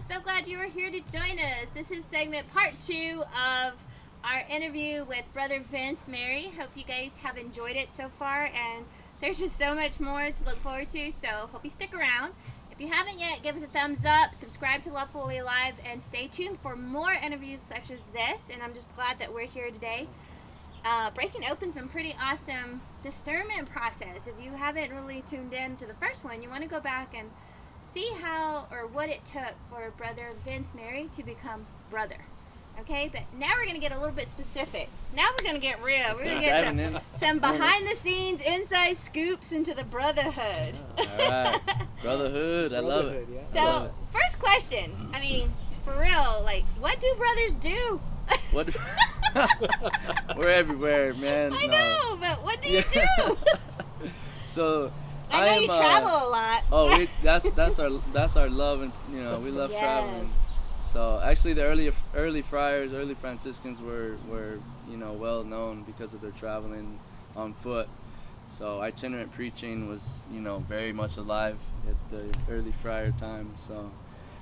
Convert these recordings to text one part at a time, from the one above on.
So glad you are here to join us. This is segment part 2 of our interview with Brother Vince Mary. Hope you guys have enjoyed it so far, and there's just so much more to look forward to, so hope you stick around. If you haven't yet, give us a thumbs up, subscribe to Love Fully Alive, and stay tuned for more interviews such as this. And I'm just glad that we're here today, breaking open some pretty awesome discernment process. If you haven't really tuned in to the first one, you want to go back and see how or what it took for Brother Vince Mary to become brother. Okay, but now we're going to get a little bit specific. Now we're going to get real. We're going to get some behind the scenes inside scoops into the Brotherhood. All right. Brotherhood, I love it. Yeah. So, first question. I mean, for real, like, what do brothers do? What? We're everywhere, man. I know, but what do you do? So, I know you travel a lot. Oh, that's our love, and we love traveling. So actually, the early friars, early Franciscans were well known because of their traveling on foot. So itinerant preaching was very much alive at the early friar time. So,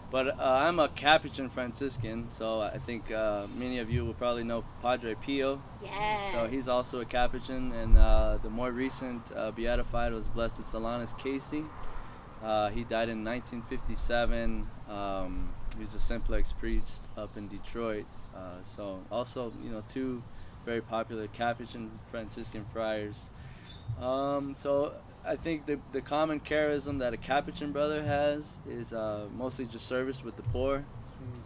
but I'm a Capuchin Franciscan, so I think many of you will probably know Padre Pio. Yes. So he's also a Capuchin, and the more recent beatified was Blessed Solanus Casey. He died in 1957. He was a simplex priest up in Detroit. So also, two very popular Capuchin Franciscan friars. So I think the common charism that a Capuchin brother has is mostly just service with the poor,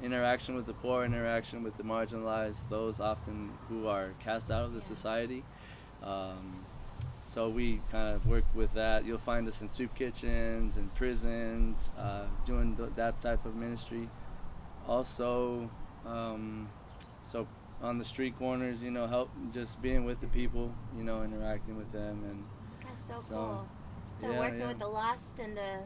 interaction with the poor, interaction with the marginalized, those often who are cast out of the society. So we kind of work with that. You'll find us in soup kitchens and prisons, doing that type of ministry. Also, so on the street corners, help just being with the people, interacting with them, and that's so cool. So yeah, working with the lost and the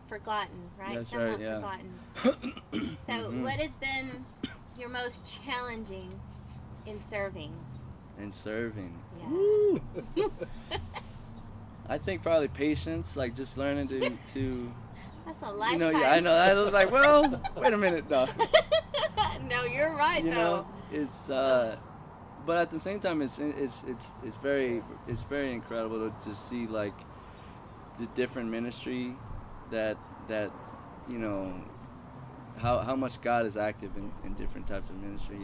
forgotten, right? That's Somewhat right, yeah. forgotten. So what has been your most challenging in serving? In serving. Yeah. I think probably patience, like just learning to That's a lifetime. I know. I was like, well, wait a minute, no. No, you're right, though. It's but at the same time, it's very incredible to see like the different ministry that how much God is active in different types of ministry,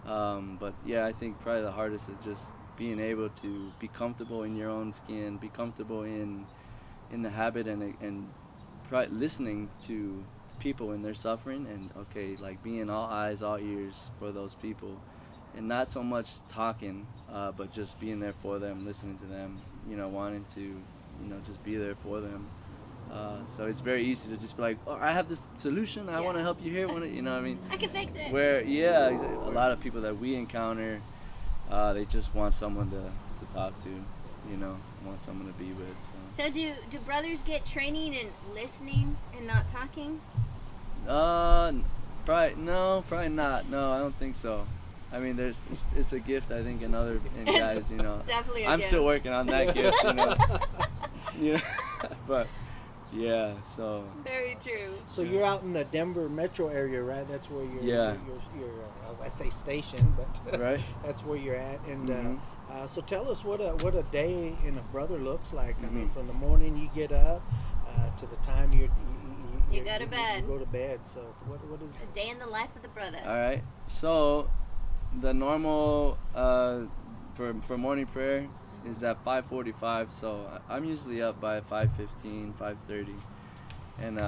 But yeah, I think probably the hardest is just being able to be comfortable in your own skin, be comfortable in the habit and listening to people in their suffering, and like being all eyes, all ears for those people, and not so much talking, but just being there for them, listening to them, wanting to, just be there for them. So it's very easy to just be like, oh, I have this solution, I want to help you here, what I mean? I can fix it. Where, a lot of people that we encounter, they just want someone to talk to, want someone to be with. So do brothers get training in listening and not talking? Probably not. No, I don't think so. I mean, it's a gift, I think, in guys, Definitely a I'm gift. still working on that gift, but yeah, so. Very true. So you're out in the Denver metro area, right? That's where you're I say station, but right. That's where you're at. And so tell us what a day in a brother looks like. I mean, from the morning you get up to the time you go to bed. You go to bed. So what is a day in the life of the brother? All right. So the normal for morning prayer is at 5:45. So I'm usually up by 5:15, 5:30. And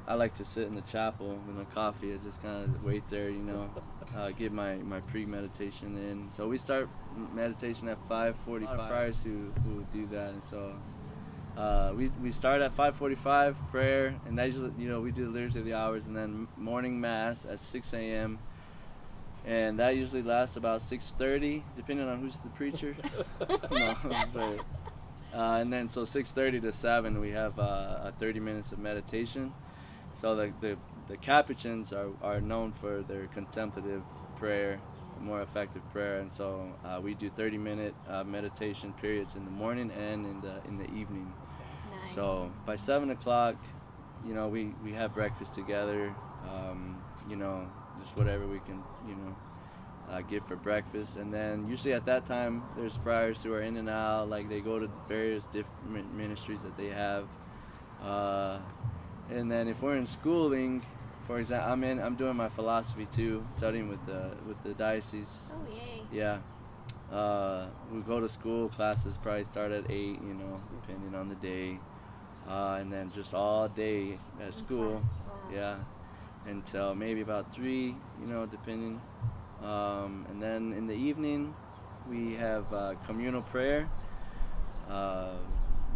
I like to sit in the chapel with my coffee. I just kind of wait there, get my pre-meditation in. So we start meditation at 5:45. Friars who do that, and so we start at 5:45 prayer, and that usually we do the liturgy of the hours, and then morning mass at 6 a.m. And that usually lasts about 6:30, depending on who's the preacher. And then so 6:30 to 7 we have 30 minutes of meditation. So the Capuchins are known for their contemplative prayer, more effective prayer, and so we do 30-minute meditation periods in the morning and in the evening. Nice. So by 7 o'clock you know, we have breakfast together. You know, just whatever we can, you know, get for breakfast. And then usually at that time, there's friars who are in and out. Like they go to various different ministries that they have. And then if we're in schooling, for example, I'm doing my philosophy too, studying with the diocese. Oh, yay. Yeah. We go to school. Classes probably start at 8, you know, depending on the day. And then just all day at school. Wow. Yeah. Until maybe about 3, you know, depending. And then in the evening, we have communal prayer,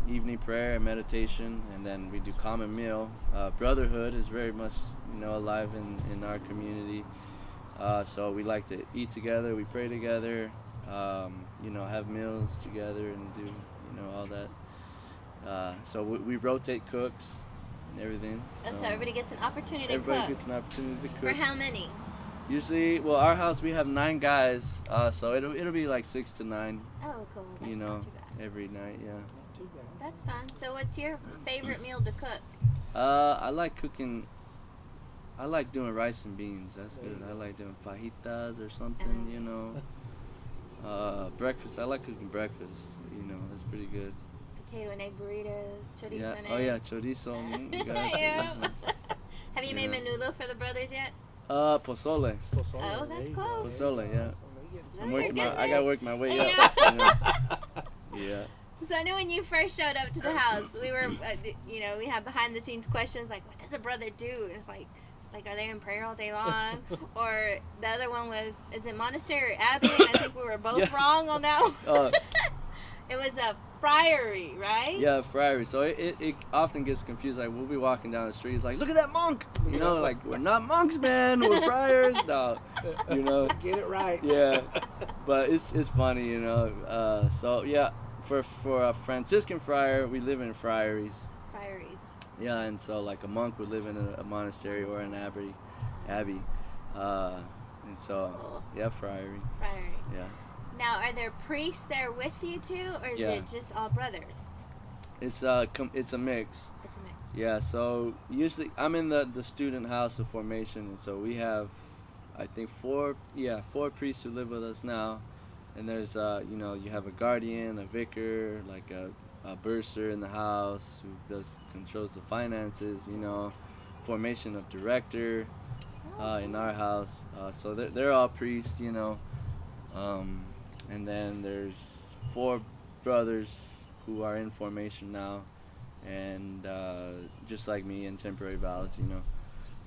evening prayer and meditation, and then we do common meal. Brotherhood is very much, you know, alive in our community. So we like to eat together, we pray together, you know, have meals together and do, you know, all that. So we rotate cooks and everything. So everybody gets an opportunity to Everybody cook. gets an opportunity to cook. For how many? Usually, well, our house we have 9 guys, so it'll be like 6 to 9. Oh, cool. That's You know, not too bad. every night, yeah. Not too bad. That's fun. So what's your favorite meal to cook? I like cooking. I like doing rice and beans. That's good. I like doing fajitas or something, you know. Breakfast. I like cooking breakfast. You know, that's pretty good. Potato and egg burritos, chorizo Yeah. and Oh egg. yeah, chorizo. You got it. Yeah. Have you made Yeah. menudo for the brothers yet? Pozole. Pozole, Oh, there that's you go. close. Pozole, yeah. Awesome. You're getting some I'm Oh, working my I gotta work my way up. Yeah. You know? Yeah. So I know when you first showed up to the house, we were, you know, we have behind the scenes questions like, what does a brother do? It's like, are they in prayer all day long? Or the other one was, is it monastery or abbey? And I think we were both Yeah. wrong on that one. Uh, It was a friary, right? Yeah, friary. So it often gets confused. Like, we'll be walking down the street, it's like, look at that monk! You know, like, we're not monks, man, we're friars! No, you know. Get it right. Yeah, but it's funny, you know. So, yeah, for a Franciscan friar, we live in friaries. Friaries. Yeah, and so, like, a monk would live in a monastery or an abbey. And so, yeah, friary. Friary. Yeah. Now, are there priests there with you too, or is Yeah. it just all brothers? It's a mix. It's a mix. Yeah, so usually I'm in the student house of formation, and so we have, I think, 4 priests who live with us now, and there's you know, you have a guardian, a vicar, like a bursar in the house who controls the finances, you know, formation of director in our house, so they're all priests, you know, and then there's 4 brothers who are in formation now, and just like me in temporary vows, you know,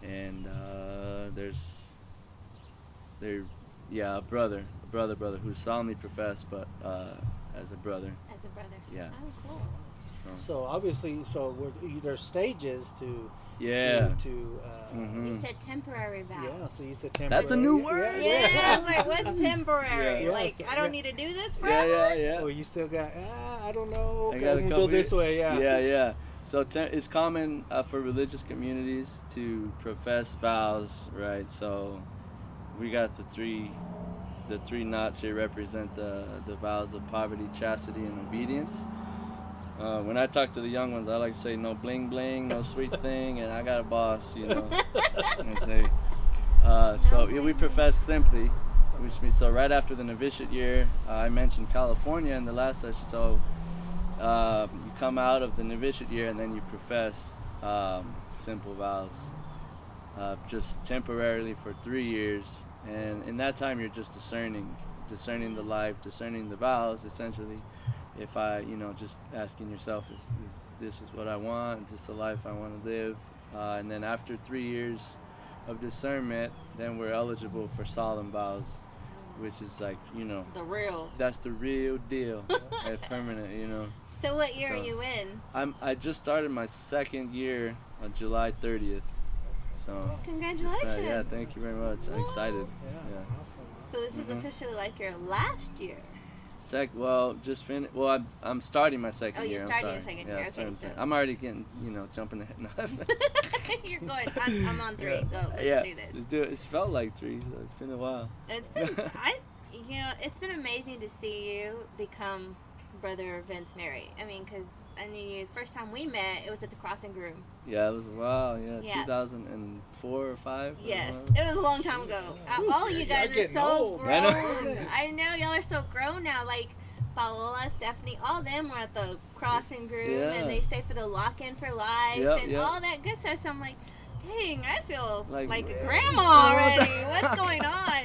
and a brother who's solemnly professed, but as a brother. As a brother. Yeah. Oh, cool. So obviously, there's stages to Yeah. to Mhm. You said temporary vows. yeah. So you said temporary. That's a new word. Yeah, I was like, what's temporary? Yeah, Like, so- I don't yeah. need to do this Yeah, forever? yeah. Oh, you still got I don't know. I Okay, got a we'll couple go this way. Yeah. Yeah. So it's common for religious communities to profess vows, right? So we got the three knots here represent the vows of poverty, chastity, and obedience. When I talk to the young ones, I like to say no bling bling, no sweet thing, and I got a boss, you know. And say, so we profess simply, which means so right after the novitiate year, I mentioned California in the last session. So you come out of the novitiate year and then you profess simple vows, just temporarily for 3 years, and in that time you're just discerning the life, discerning the vows, essentially. If just asking yourself if this is what I want, is this the life I want to live, and then after 3 years of discernment, then we're eligible for solemn vows, which is like, you know, that's the real deal, and permanent, you know. So what year are So- you in? I just started my 2nd year on July 30th, so Congratulations. yeah, thank you very much. I'm excited. Yeah. Awesome. So this is Mhm. officially like your last year. Just finished. Well, I'm starting my 2nd Oh, you're year. starting I'm your sorry. second Yeah, year. I'm Okay, starting so- second. I'm already getting, jumping ahead. No. You're going. I'm on 3. Yeah. Go. Let's Yeah, do this. Let's do it. It's felt like 3, so it's been a while. It's been it's been amazing to see you become Brother Vince Mary. I mean, because and the first time we met, it was at the Crossing Groom. Yeah, it was Yeah. 2004 or 5. Yes, it was a long time ago. All of you guys Y'all are getting so old. grown. I I know y'all are so grown now. Like Paola, Stephanie, all them were at the Crossing Groom, Yeah. and they stay for the lock-in for life Yep, and yep. all that good stuff. So I'm like, dang, I feel Like, like a what's grandma going already. on? What's going on?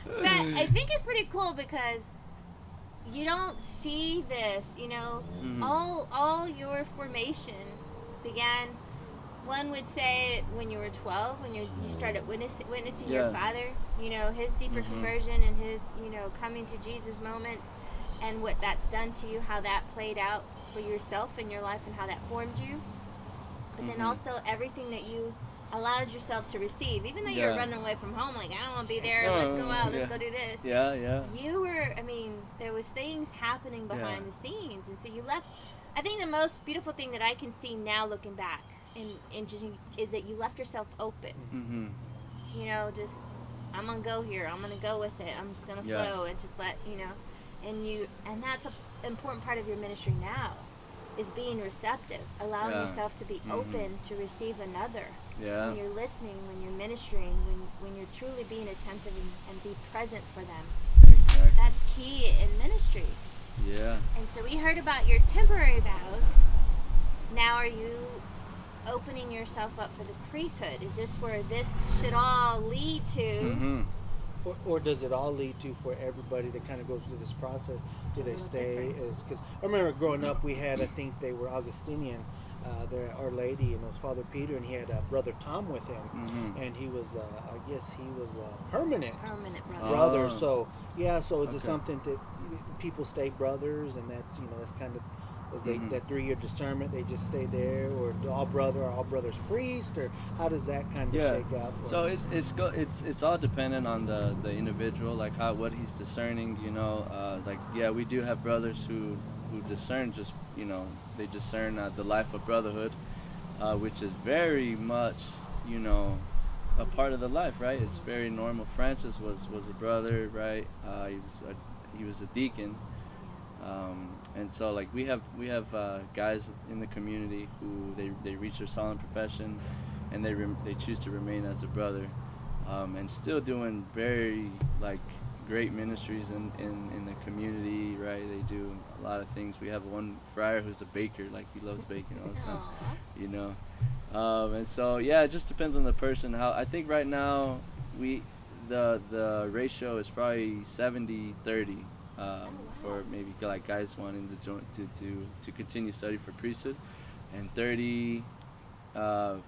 But I think it's pretty cool because you don't see this, you know. Mhm. All your formation began, one would say, when you were 12, when you started witnessing your Yeah. father, you know, his deeper Mhm. conversion and his, you know, coming to Jesus moments, and what that's done to you, how that played out for yourself in your life and how that formed you. But then Mhm. also everything that you allowed yourself to receive, even though you were Yeah. running away from home, like, I don't want to be there, let's go out, let's Yeah. go do this. Yeah. You were, I mean, there was things happening behind the scenes, and so you left. I think the most beautiful thing that I can see now looking back and just is that you left yourself open. Mhm. You know, just, I'm gonna go here, I'm gonna go with it, I'm just gonna Yeah. flow and just let, you know, and that's an important part of your ministry now, is being receptive, allowing Yeah. yourself to be Mhm. open to receive another. Yeah. When you're listening, when you're ministering, when you're truly being attentive and be present for them. Exactly. That's key in ministry. Yeah. And so we heard about your temporary vows. Now are you opening yourself up for the priesthood? Is this where this should all lead to? Mhm. Or does it all lead to, for everybody that kind of goes through this process, do they little stay different. as, because I remember growing up we had, I think they were Augustinian, Our Lady, and it was Father Peter, and he had Brother Tom with him, Mhm. and he was I guess he was a permanent Permanent brother. brother. Oh. So yeah, so is it Okay. something that people stay brothers, and that's, you know, that's kind of, is they Mhm. that 3-year discernment, they just stay there, or do all brothers priest, or how does that kind of Yeah. shake out for So them? it's all dependent on the individual, like what he's discerning. You know, like we do have brothers who discern, just, you know, they discern the life of brotherhood, which is very much, you know, a part of the life, right? It's very normal. Francis was a brother, right? He was a deacon. And so, like, we have guys in the community who they reach their solemn profession, and they choose to remain as a brother, and still doing very, like, great ministries in the community, right? They do a lot of things. We have one friar who's a baker, like, he loves baking all the time, Aw. you know. And so, yeah, it just depends on the person. How I think right now the ratio is probably 70-30. For maybe like guys wanting to join to continue study for priesthood, and 30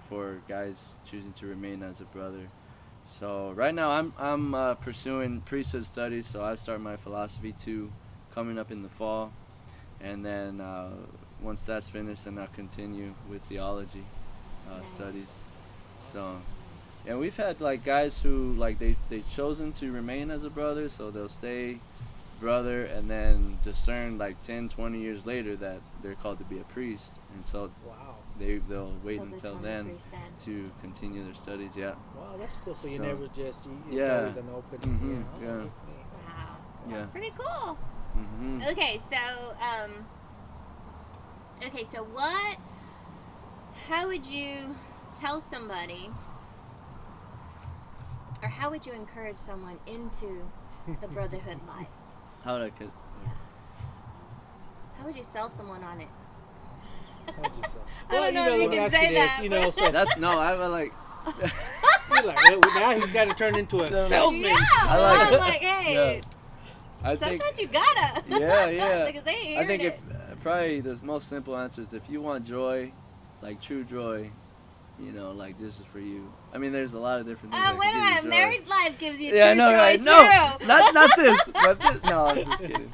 for guys choosing to remain as a brother. So right now I'm pursuing priesthood studies. So I start my philosophy 2 coming up in the fall, and then once that's finished, then I'll continue with theology studies. So. And we've had, like, guys who, like, they've chosen to remain as a brother, so they'll stay brother and then discern, like, 10-20 years later that they're called to be a priest, and so Wow. they'll wait They'll until become a then priest then. to continue their studies. Yeah. Wow, that's cool. So you So- never just, it's Yeah. always an open, Mhm, yeah. yeah. Oh, that's neat. Wow. Yeah. That's pretty cool. Mm-hmm. Okay, so how would you tell somebody, or how would you encourage someone into the brotherhood life? How I could. Yeah. How would you sell someone on it? How'd you say? I don't know if let you me can ask say this, that, you know, so That's no. I would like. you're like, well, now he's got to turn into a salesman. Yeah, I well, like I'm it. like, hey, I think. sometimes you gotta. Yeah. Because they ain't I think hearing if probably the most simple answer is, if you want joy, like true joy, you know, like, this is for you. I mean, there's a lot of different things. Oh, that wait a can give minute. you joy. Married life gives you Yeah, I true know, joy right? too. No, not this, but this. No, I'm just kidding.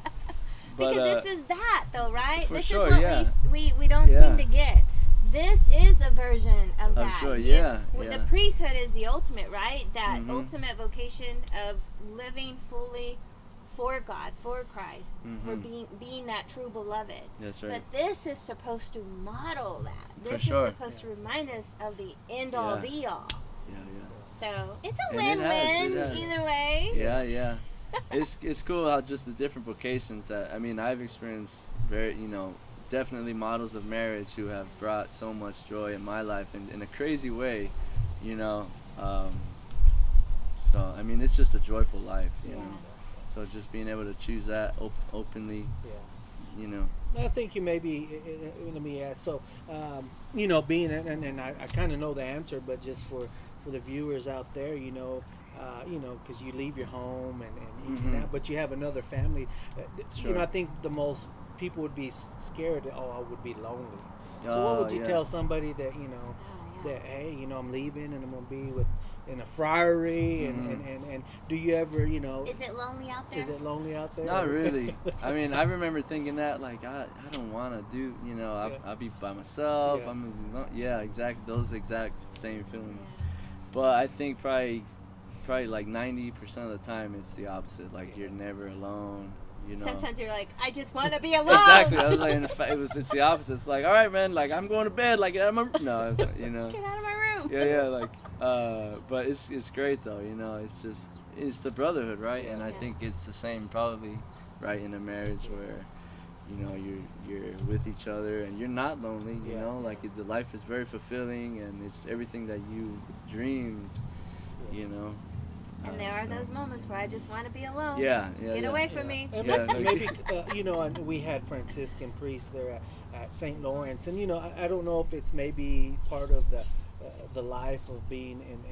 But, Because this is that, though, right? for This sure, is what yeah. we don't Yeah. seem to get. This is a version of I'm that. sure, yeah. The priesthood is the ultimate, right? That Mhm. ultimate vocation of living fully for God, for Christ, for Mhm. being that true beloved. That's right. But this is supposed to model that. For This sure. is supposed to remind us of the end all Yeah. be all. Yeah. So it's a And it win-win has. either way. Yeah. It's cool how just the different vocations that, I mean, I've experienced very, you know, definitely models of marriage who have brought so much joy in my life in a crazy way, you know. So I mean, it's just a joyful life, you know. So just being able to choose that openly, you know. I think you maybe, let me ask, so, you know, being, and I kind of know the answer, but just for the viewers out there, you know, because you leave your home and but you have another family. Sure. You know, I think the most people would be scared, I would be lonely. So what would you tell somebody that, you know, that, hey, you know, I'm leaving and I'm going to be in a friary and do you ever, you know... Is it lonely out there? Is it lonely out there? Not really. I mean, I remember thinking that, like, I don't want to do, you know, I'll be by myself. Exactly, those exact same feelings. But I think probably like 90% of the time it's the opposite. Like, you're never alone. You know. Sometimes you're like, I just want to be alone. Exactly. I was like, it's the opposite. It's like, all right, man. Like, I'm going to bed. Like, no, you know. Get out of my room. Yeah. Like, but it's great though. You know, it's the brotherhood, right? And I think it's the same probably, right, in a marriage where, you know, you're with each other and you're not lonely. You know, like the life is very fulfilling and it's everything that you dreamed. You know. And there are those moments where I just want to be alone. Get away from me. Maybe you know, and we had Franciscan priests there at St. Lawrence, and you know, I don't know if it's maybe part of the life of being in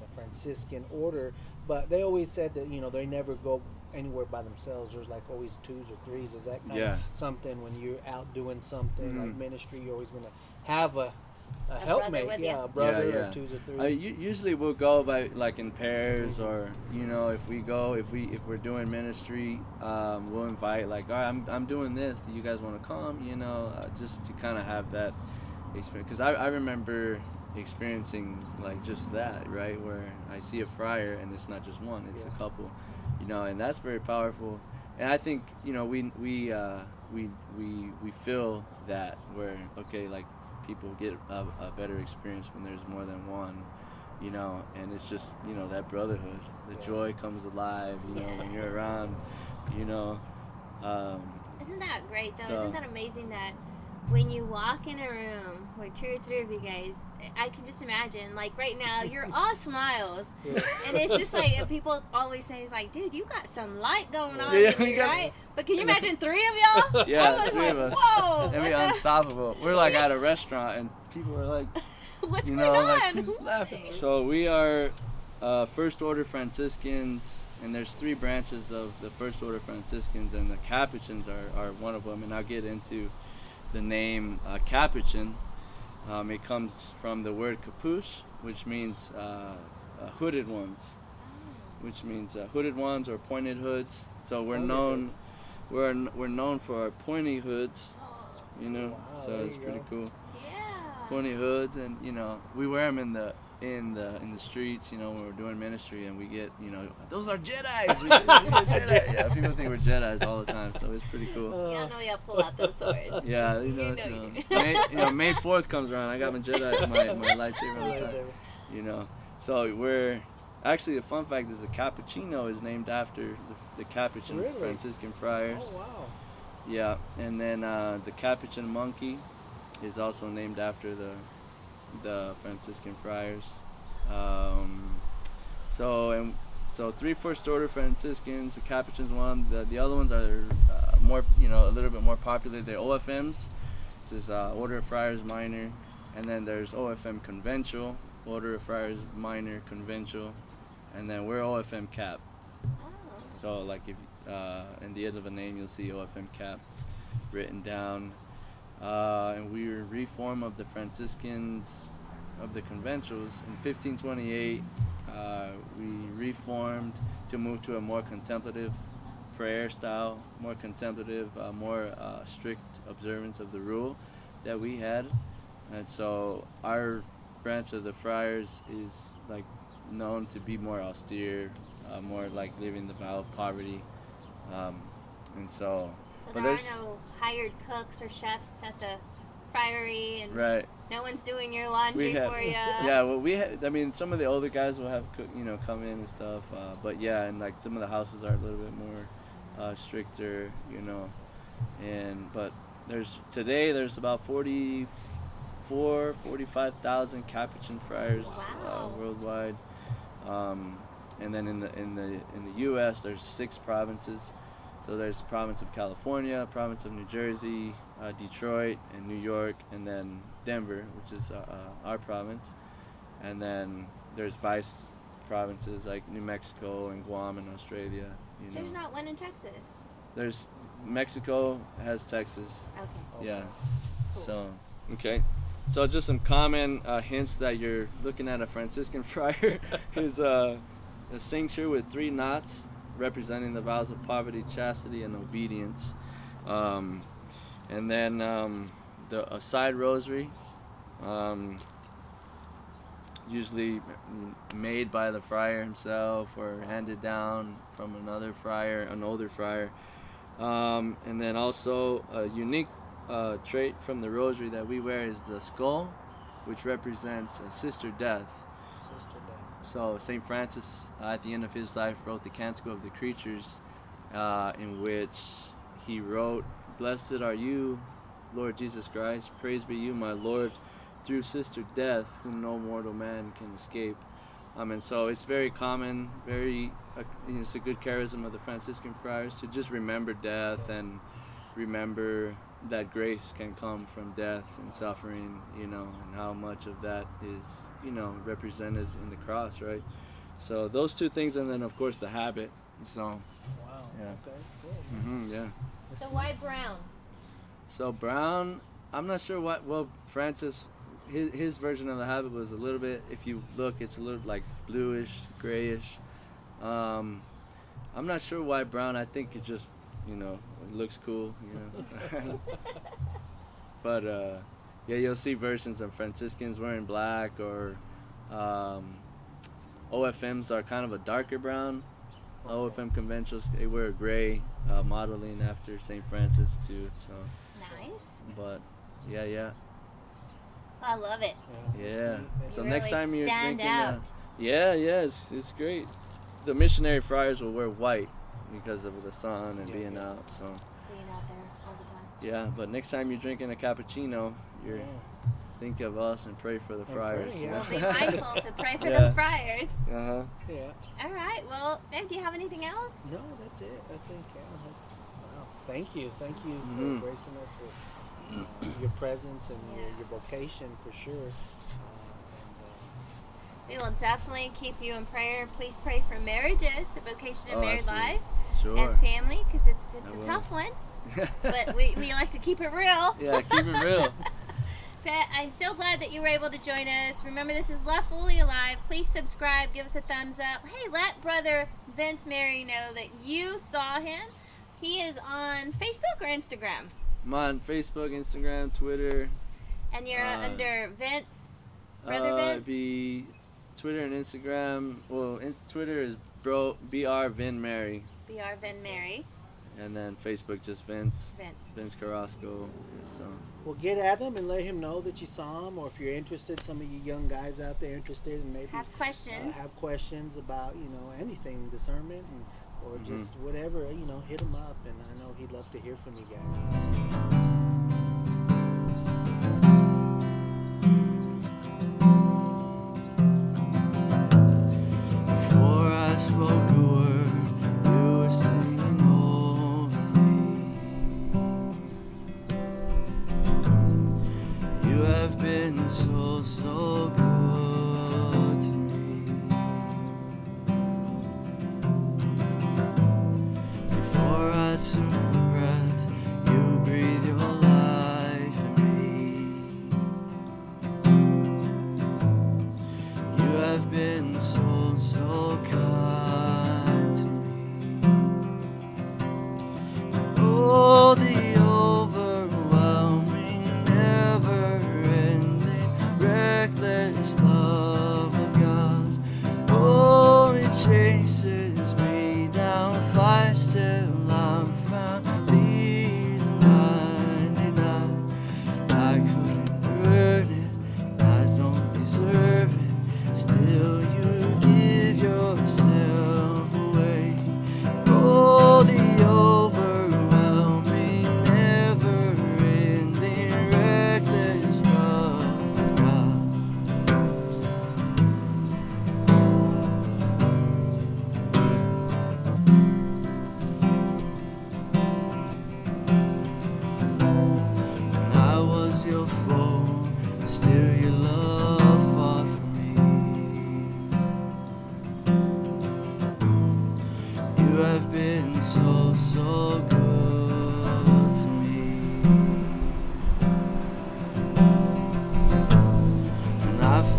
the Franciscan order, but they always said that, you know, they never go anywhere by themselves. There's like always twos or threes. Is that kind of something when you're out doing something like ministry? You're always gonna have a helpmate, a brother, or twos or threes. Usually we'll go by like in pairs, or you know, if we're doing ministry, we'll invite like, all right, I'm doing this. Do you guys want to come? You know, just to kind of have that experience. Because I remember experiencing like just that, right, where I see a friar and it's not just one, it's a couple, you know, and that's very powerful. And I think, you know, we feel that where, okay, like, people get a better experience when there's more than one, you know, and it's just, you know, that brotherhood, the joy comes alive, you know, when you're around, you know. Isn't that great though? Isn't that amazing that when you walk in a room where 2 or 3 of you guys, I can just imagine, like right now, you're all smiles, and it's just like, people always say, it's like, dude, you got some light going on in here, right? But can you imagine 3 of y'all? Yeah, I was 3 like, of us. whoa! And we're unstoppable. We're like at a restaurant, and people are like, what's you going know, on? like, who's laughing? So we are First Order Franciscans, and there's 3 branches of the First Order Franciscans, and the Capuchins are one of them, and I'll get into the name Capuchin. It comes from the word capuche, which means hooded ones, hooded ones or pointed hoods. So we're known for our pointy hoods, you know. Wow, so it's pretty cool. Yeah. Pointy hoods, and you know, we wear them in the streets, you know, when we're doing ministry, and we get, you know, those are Jedis. We're Jedi. Yeah, people think we're Jedis all the time, so it's pretty cool. Y'all know y'all pull out those swords. Yeah, you know, May 4th comes around, I got my Jedi, my lightsaber on the side, you know. So we're actually, the fun fact is the cappuccino is named after the Capuchin Franciscan Friars. Oh wow. Yeah, and then the Capuchin monkey is also named after the Franciscan Friars. So 3 First Order Franciscans, the Capuchins one. The other ones are more, you know, a little bit more popular. They're OFMs. This is Order of Friars Minor, and then there's OFM Conventual, Order of Friars Minor Conventual, and then we're OFM Cap. Oh. So like if in the end of a name you'll see OFM Cap written down. And we were reform of the Franciscans of the Conventuals in 1528. We reformed to move to a more contemplative prayer style, more contemplative, more strict observance of the rule that we had. And so our branch of the friars is like known to be more austere, more like living the vow of poverty. And so So there are no hired cooks or chefs at the friary, and no one's doing your laundry for you. Yeah, well, I mean, some of the older guys will have come in and stuff, but yeah, and like some of the houses are a little bit more stricter, you know, but there's about 45,000 Capuchin Friars Wow. worldwide. And then in the U.S. there's 6 provinces. So there's province of California, province of New Jersey, Detroit, and New York, and then Denver, which is our province. And then there's vice provinces like New Mexico and Guam and Australia. There's not one in Texas. There's Mexico has Texas. Okay. Yeah. Cool. So okay. So just some common hints that you're looking at a Franciscan friar is a cincture with 3 knots representing the vows of poverty, chastity, and obedience. And then a side rosary, usually made by the friar himself or handed down from another friar, an older friar. And then also a unique trait from the rosary that we wear is the skull, which represents Sister Death. Sister Death. So St. Francis, at the end of his life, wrote the Canticle of the Creatures, in which he wrote, "Blessed are you, Lord Jesus Christ. Praise be you, my Lord, through Sister Death, whom no mortal man can escape." And so it's very common, it's a good charism of the Franciscan friars to just remember death and remember that grace can come from death and suffering, and how much of that is, represented in the cross, right? So those 2 things, and then of course the habit. So Wow. Yeah. Okay. Cool. yeah. So why brown? So brown, I'm not sure what. Well, Francis, his version of the habit was a little bit. If you look, it's a little like bluish, grayish. I'm not sure why brown. I think it just, it looks cool. But yeah, you'll see versions of Franciscans wearing black, or OFMs are kind of a darker brown. OFM conventionals, they wear gray, modeling after St. Francis too. So. Nice. But yeah. I love it. Yeah. So You next really time you're stand drinking, out. it's great. The missionary friars will wear white because of the sun and Yeah, being yeah. out. So Being out there all the time. yeah, but next time you're drinking a cappuccino, think of us and pray for the friars. pray, yeah. We'll be mindful to pray for Yeah. those friars. Uh-huh. Yeah. All right. Well, babe, do you have anything else? No, that's it. I think. Wow. Thank you for Mhm. gracing us with your presence and your vocation for sure. We will definitely keep you in prayer. Please pray for marriages, the vocation of Oh, married absolutely. life, Sure. and family, because it's I a will. tough one. But we like to keep it real. Yeah, keep it real. Pat, I'm so glad that you were able to join us. Remember, this is Left Fully Alive. Please subscribe, give us a thumbs up. Hey, let Brother Vince Mary know that you saw him. He is on Facebook or Instagram? I'm on Facebook, Instagram, Twitter. And you're under Vince, Brother Vince? It'd be Twitter and Instagram. Well, Twitter is BR Vin Mary. BR Vin Mary. And then Facebook, just Vince Carrasco. So Well, get at him and let him know that you saw him, or if you're interested, some of you young guys out there interested and maybe Have questions. have questions about anything, discernment, or just whatever, hit him up, and I know he'd love to hear from you guys. before I spoke a word, you were singing over me. You have been so good to me. Before I took a breath, you breathed your life in me. You have been so kind to me. Oh, the overwhelming, never-ending, reckless love of God. Oh, it chases me down, finds till I'm found. These 99, I couldn't earn it, I don't deserve it. Still you give yourself away. Oh, the overwhelming, never-ending,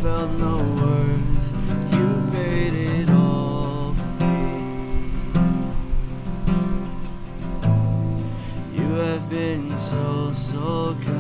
felt no worth, you paid it all for me. You have been so, so kind.